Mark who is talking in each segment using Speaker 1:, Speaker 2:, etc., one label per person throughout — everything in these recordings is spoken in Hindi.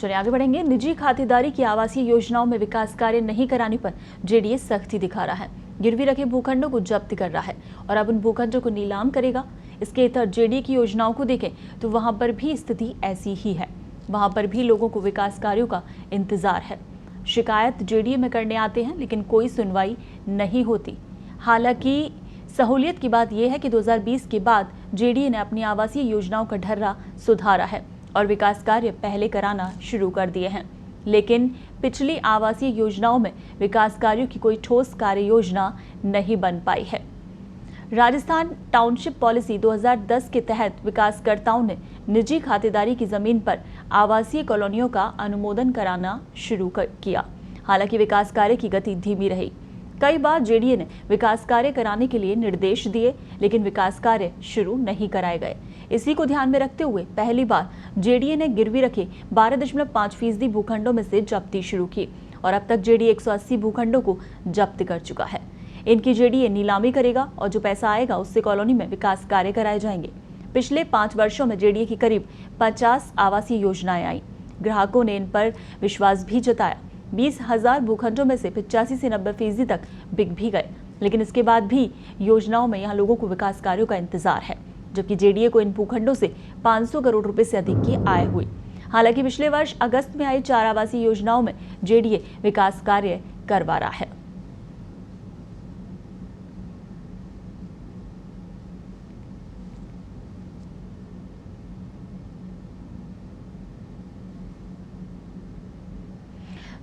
Speaker 1: चलिए आगे बढ़ेंगे। निजी खातेदारी की आवासीय योजनाओं में विकास कार्य नहीं कराने पर जेडीए सख्ती दिखा रहा है। गिरवी रखे भूखंडों को जब्त कर रहा है और अब उन भूखंडों को नीलाम करेगा। इसके तहत जेडीए की योजनाओं को देखें तो वहां पर भी स्थिति ऐसी ही है। वहां पर भी लोगों को विकास कार्यों का इंतजार है। शिकायत जेडीए में करने आते हैं लेकिन कोई सुनवाई नहीं होती। हालांकि सहूलियत की बात यह है कि 2020 के बाद जेडीए ने अपनी आवासीय योजनाओं का ढर्रा सुधारा है और विकास कार्य पहले कराना शुरू कर दिए हैं, लेकिन पिछली आवासीय योजनाओं में विकास कार्यों की कोई ठोस कार्य योजना नहीं बन पाई है। राजस्थान टाउनशिप पॉलिसी 2010 के तहत विकासकर्ताओं ने निजी खातेदारी की जमीन पर आवासीय कॉलोनियों का अनुमोदन कराना शुरू किया। हालांकि विकास कार्य की गति धीमी रही। कई बार जेडीए ने विकास कार्य कराने के लिए निर्देश दिए, लेकिन विकास कार्य शुरू नहीं कराए गए। इसी को ध्यान में रखते हुए पहली बार जेडीए ने गिरवी रखे 12.5% भूखंडों में से जब्ती शुरू की और अब तक जेडीए 180 भूखंडों को जब्त कर चुका है। इनकी जेडीए नीलामी करेगा और जो पैसा आएगा उससे कॉलोनी में विकास कार्य कराए जाएंगे। पिछले 5 वर्षों में जेडीए की करीब 50 आवासीय योजनाएं आई। ग्राहकों ने इन पर विश्वास भी जताया। 20,000 भूखंडों में से 85 से 90% तक बिक भी गए, लेकिन इसके बाद भी योजनाओं में यहाँ लोगों को विकास कार्यों का इंतजार है, जबकि जेडीए को इन भूखंडों से 500 करोड़ रुपए से अधिक की आय हुई। हालांकि पिछले वर्ष अगस्त में आई 4 आवासीय योजनाओं में जेडीए विकास कार्य करवा रहा है।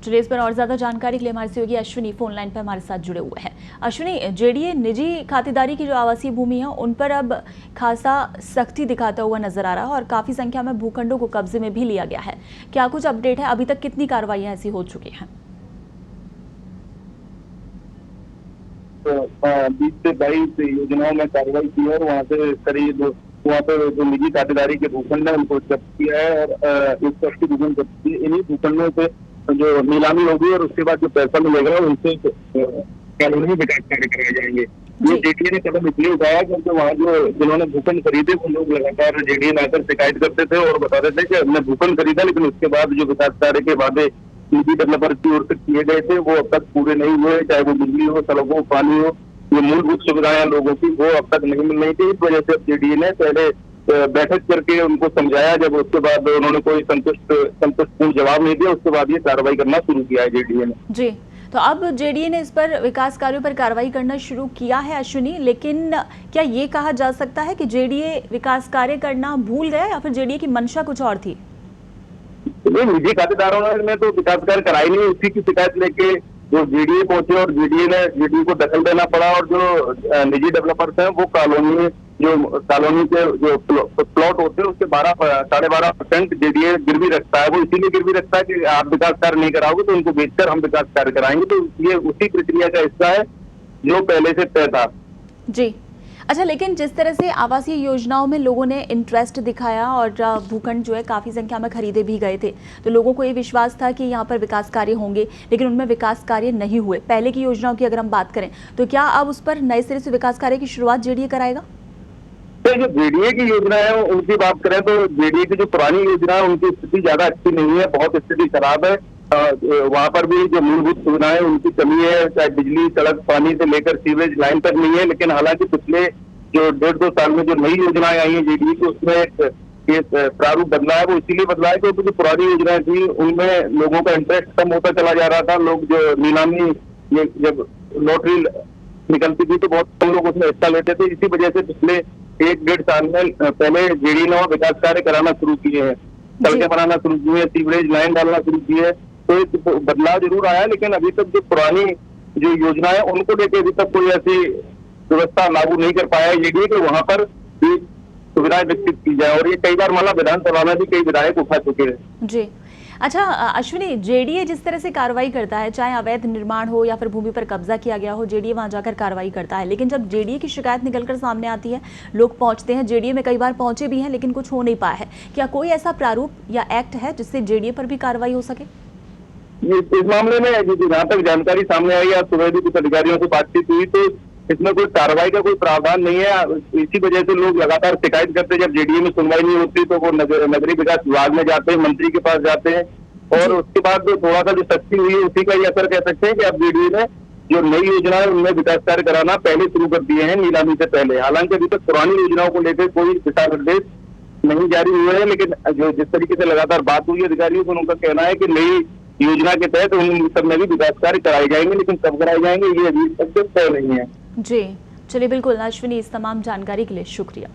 Speaker 1: चलिए इस पर और ज्यादा जानकारी के लिए हमारे सहयोगी अश्विनी फोन लाइन पर हमारे साथ जुड़े हुए हैं। अश्विनी, जेडीए निजी खातेदारी की जो आवासीय भूमि है उन पर अब खासा सख्ती दिखाता हुआ नजर आ रहा है और काफी संख्या में भूखंडों को कब्जे में भी लिया गया है। क्या कुछ अपडेट है? अभी तक कितनी कार्रवाइयां ऐसी हो चुकी हैं?
Speaker 2: 20 से 22 योजनाओं में कार्रवाई की है और वहाँ से करीब वहाँ पर जो निजी खातेदारी के भूखंड है उनको जब्त किया है और 180 भूखंड जब्त किए। इन्हीं भूखंडों से जो नीलामी होगी और उसके बाद जो पैसा मिलेगा उनसे कानूनी विकास कार्य कराए जाएंगे। ये जेडीए ने कदम इसलिए उठाया क्योंकि वहाँ जो जिन्होंने भूखंड खरीदे वो लोग लगातार जेडीए में आकर शिकायत करते थे और बताते थे कि हमने भूखंड खरीदा, लेकिन उसके बाद जो विकास कार्य के वादे निजी डेवलपर की ओर से किए गए थे वो अब तक पूरे नहीं हुए। चाहे वो बिजली हो, सड़क हो, पानी हो, ये मूलभूत सुविधाएं लोगों की वो अब तक नहीं मिल रही थी। इस वजह से अब जेडीए ने पहले बैठक करके उनको समझाया, जब उसके बाद उन्होंने कोई संतुष्टपूर्ण जवाब नहीं दिया उसके बाद ये कार्रवाई करना शुरू किया है जेडीए ने।
Speaker 1: जी, तो अब जेडीए ने इस पर विकास कार्यों पर कार्रवाई करना शुरू किया है अश्विनी, लेकिन क्या ये कहा जा सकता है कि जेडीए विकास कार्य करना भूल गया या फिर जेडीए की मंशा कुछ और थी?
Speaker 2: निजी खातेदारों ने तो विकास कार्य कराई नहीं, उसी की शिकायत लेके जो जेडीए पहुंचे और जेडीए को दखल देना पड़ा और जो निजी डेवलपर्स हैं वो कॉलोनी के जो प्लॉट होते हैं उसके 12.5% जेडीए गिरवी रखता है। वो इसीलिए गिरवी रखता है कि आप विकास कार्य नहीं कराओगे तो उनको बेचकर हम विकास कार्य कराएंगे। तो ये उसी प्रक्रिया का हिस्सा है जो पहले से तय था।
Speaker 1: जी, अच्छा, लेकिन जिस तरह से आवासीय योजनाओं में लोगों ने इंटरेस्ट दिखाया और भूखंड जो है काफ़ी संख्या में खरीदे भी गए थे, तो लोगों को ये विश्वास था कि यहाँ पर विकास कार्य होंगे, लेकिन उनमें विकास कार्य नहीं हुए। पहले की योजनाओं की अगर हम बात करें तो क्या अब उस पर नए सिरे से विकास कार्य की शुरुआत जेडीए कराएगा?
Speaker 2: तो जो जेडीए की योजना है उनकी बात करें तो जेडीए की जो पुरानी योजना है उनकी स्थिति ज्यादा अच्छी नहीं है, बहुत स्थिति खराब है। वहाँ पर भी जो मूलभूत सुविधाएं उनकी कमी है, चाहे बिजली, सड़क, पानी से लेकर सीवरेज लाइन तक नहीं है। लेकिन हालांकि पिछले जो 1.5-2 साल में जो नई योजनाएं आई है जेडीए की उसमें एक प्रारूप बदला है। वो इसीलिए बदला है क्योंकि जो पुरानी योजनाएं थी उनमें लोगों का इंटरेस्ट कम होता चला जा रहा था। लोग जो नीलामी जब लॉटरी निकलती थी तो बहुत कम लोग उसमें हिस्सा लेते थे। इसी वजह से पिछले 1-1.5 साल में पहले जेडीए ने विकास कार्य कराना शुरू किए हैं, सड़कें बनाना शुरू की है, सीवरेज लाइन डालना शुरू की है। तो एक बदलाव जरूर आया, लेकिन अभी तक जो पुरानी जो योजना है उनको लेकर अभी तक कोई ऐसी व्यवस्था लागू नहीं कर पाया है जेडीए कि वहां पर भी सुविधाएं विकसित की जाए। और ये कई बार माना विधानसभा में भी कई विधायक उठा चुके हैं।
Speaker 1: जी, अच्छा अश्विनी, जेडीए जिस तरह से कार्रवाई करता है, चाहे अवैध निर्माण हो या फिर भूमि पर कब्जा किया गया हो, जेडीए वहां जाकर कार्रवाई करता है, लेकिन जब जेडीए की शिकायत निकलकर सामने आती है, लोग पहुंचते हैं, जेडीए में कई बार पहुंचे भी हैं लेकिन कुछ हो नहीं पाया है। क्या कोई ऐसा प्रारूप या एक्ट है जिससे जेडीए पर भी कार्रवाई हो सके?
Speaker 2: इस मामले में जहाँ तक जानकारी सामने आई, आज सुबह भी कुछ अधिकारियों से बातचीत हुई तो इसमें कोई कार्रवाई का कोई प्रावधान नहीं है। इसी वजह से लोग लगातार शिकायत करते हैं। जब जेडीए में सुनवाई नहीं होती तो वो नगरीय विकास विभाग में जाते हैं, मंत्री के पास जाते हैं, और
Speaker 1: जी।
Speaker 2: उसके बाद जो थोड़ा सा जो सख्ती हुई है उसी का ये असर कह सकते हैं कि अब जेडीए ने जो नई योजना है उनमें विकास कार्य कराना पहले शुरू कर दिए हैं नीलामी से पहले। हालांकि अभी तक पुरानी योजनाओं को लेकर कोई दिशा निर्देश नहीं जारी हुए हैं, लेकिन जो जिस तरीके से लगातार बात हुई है अधिकारियों से, उनका कहना है कि नई योजना के तहत उन सब में भी विकास कार्य कराए जाएंगे, लेकिन कब कराए जाएंगे ये अभी तक तय नहीं है।
Speaker 1: जी, चलिए बिल्कुल अश्विनी, इस तमाम जानकारी के लिए शुक्रिया।